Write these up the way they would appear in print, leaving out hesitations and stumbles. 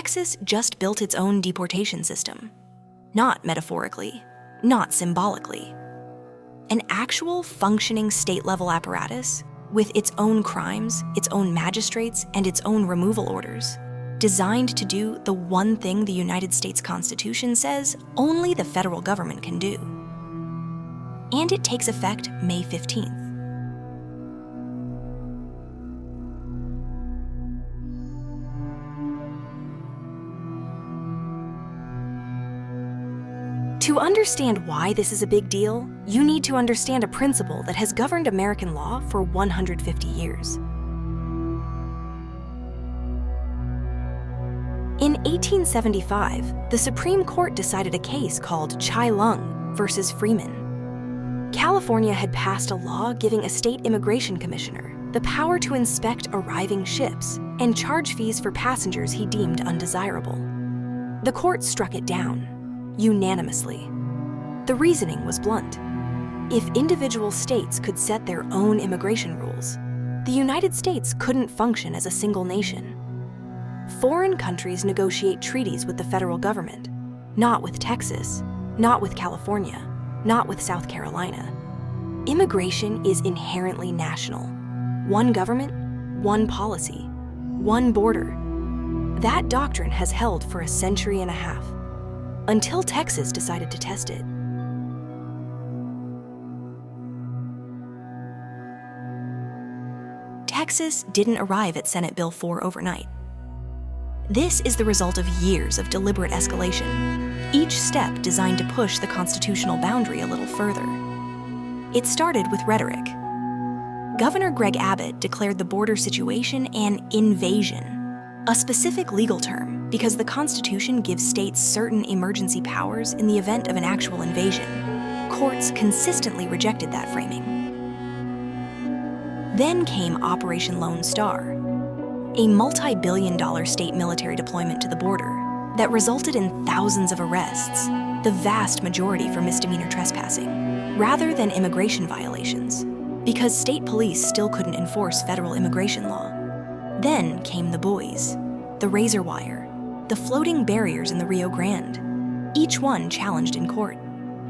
Texas just built its own deportation system. Not metaphorically, not symbolically. An actual functioning state-level apparatus with its own crimes, its own magistrates, and its own removal orders, designed to do the one thing the United States Constitution says only the federal government can do. And it takes effect May 15th. To understand why this is a big deal, you need to understand a principle that has governed American law for 150 years. In 1875, the Supreme Court decided a case called Chai Lung versus Freeman. California had passed a law giving a state immigration commissioner the power to inspect arriving ships and charge fees for passengers he deemed undesirable. The court struck it down, unanimously. The reasoning was blunt. If individual states could set their own immigration rules, the United States couldn't function as a single nation. Foreign countries negotiate treaties with the federal government, not with Texas, not with California, not with South Carolina. Immigration is inherently national. One government, one policy, one border. That doctrine has held for a century and a half, until Texas decided to test it. Texas didn't arrive at Senate Bill 4 overnight. This is the result of years of deliberate escalation, each step designed to push the constitutional boundary a little further. It started with rhetoric. Governor Greg Abbott declared the border situation an invasion, a specific legal term because the Constitution gives states certain emergency powers in the event of an actual invasion. Courts consistently rejected that framing. Then came Operation Lone Star, a multi-billion-dollar state military deployment to the border that resulted in thousands of arrests, the vast majority for misdemeanor trespassing, rather than immigration violations, because state police still couldn't enforce federal immigration law. Then came the buoys, the razor wire, the floating barriers in the Rio Grande, each one challenged in court,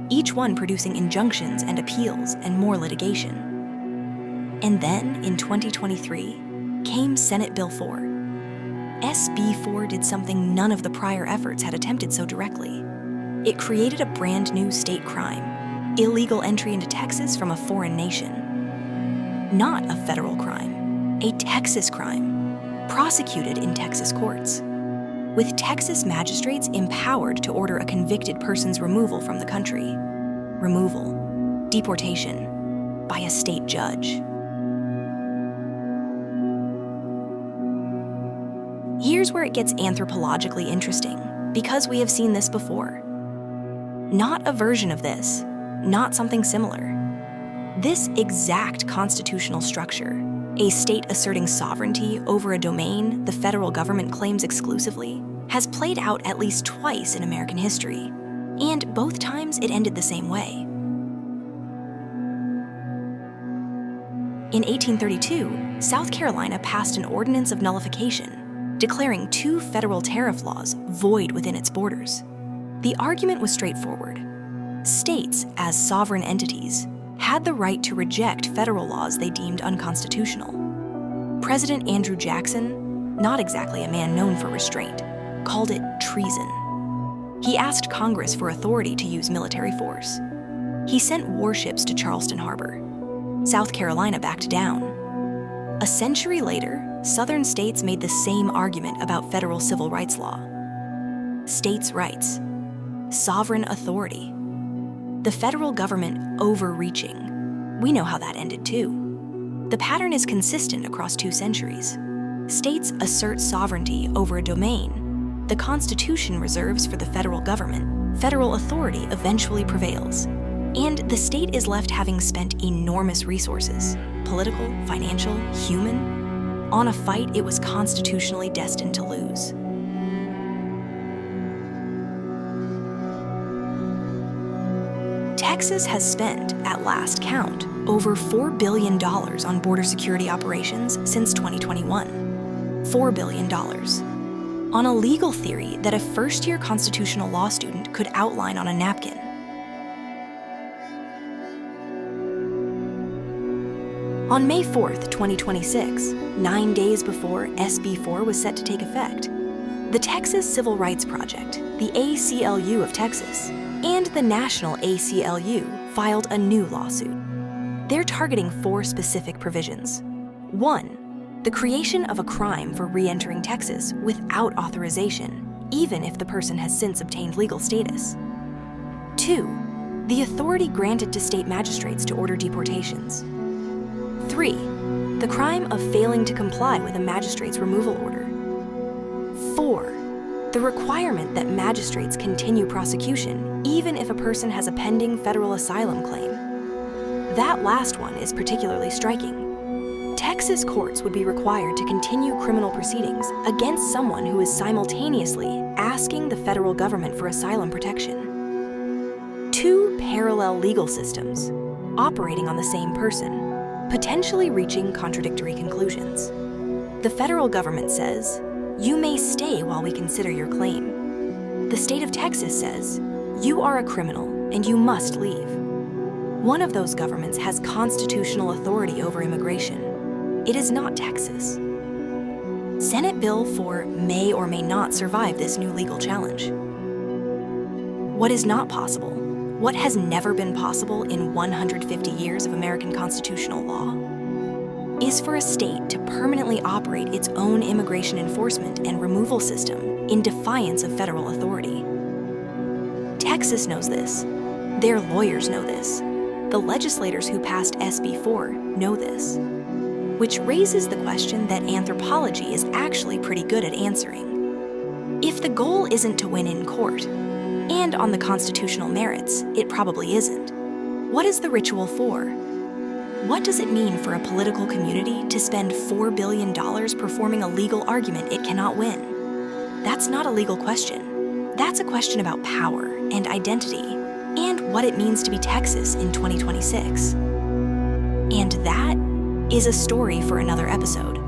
each one producing injunctions and appeals and more litigation. And then, in 2023, came Senate Bill 4. SB 4 did something none of the prior efforts had attempted so directly. It created a brand new state crime, illegal entry into Texas from a foreign nation. Not a federal crime, a Texas crime, prosecuted in Texas courts, with Texas magistrates empowered to order a convicted person's removal from the country. Removal, deportation, by a state judge. Here's where it gets anthropologically interesting, because we have seen this before. Not a version of this, not something similar. This exact constitutional structure, a state asserting sovereignty over a domain the federal government claims exclusively, has played out at least twice in American history, and both times it ended the same way. In 1832, South Carolina passed an ordinance of nullification, declaring 2 federal tariff laws void within its borders. The argument was straightforward. States, as sovereign entities, had the right to reject federal laws they deemed unconstitutional. President Andrew Jackson, not exactly a man known for restraint, called it treason. He asked Congress for authority to use military force. He sent warships to Charleston Harbor. South Carolina backed down. A century later, Southern states made the same argument about federal civil rights law. States' rights, sovereign authority, the federal government overreaching. We know how that ended too. The pattern is consistent across 2 centuries. States assert sovereignty over a domain. The Constitution reserves for the federal government. Federal authority eventually prevails. And the state is left having spent enormous resources, political, financial, human, on a fight it was constitutionally destined to lose. Texas has spent, at last count, over $4 billion on border security operations since 2021. $4 billion. on a legal theory that a first-year constitutional law student could outline on a napkin. On May 4th, 2026, 9 days before SB 4 was set to take effect, the Texas Civil Rights Project, the ACLU of Texas, and the National ACLU filed a new lawsuit. They're targeting 4 specific provisions. 1, the creation of a crime for re-entering Texas without authorization, even if the person has since obtained legal status. 2, the authority granted to state magistrates to order deportations. 3, the crime of failing to comply with a magistrate's removal order. 4, the requirement that magistrates continue prosecution even if a person has a pending federal asylum claim. That last one is particularly striking. Texas courts would be required to continue criminal proceedings against someone who is simultaneously asking the federal government for asylum protection. 2 parallel legal systems, operating on the same person, potentially reaching contradictory conclusions. The federal government says, "You may stay while we consider your claim." The state of Texas says, "You are a criminal and you must leave." One of those governments has constitutional authority over immigration. It is not Texas. Senate Bill 4 may or may not survive this new legal challenge. What is not possible, what has never been possible in 150 years of American constitutional law, is for a state to permanently operate its own immigration enforcement and removal system in defiance of federal authority. Texas knows this. Their lawyers know this. The legislators who passed SB 4 know this. Which raises the question that anthropology is actually pretty good at answering. If the goal isn't to win in court, and on the constitutional merits, it probably isn't, what is the ritual for? What does it mean for a political community to spend $4 billion performing a legal argument it cannot win? That's not a legal question. That's a question about power and identity, and what it means to be Texas in 2026. And that is a story for another episode.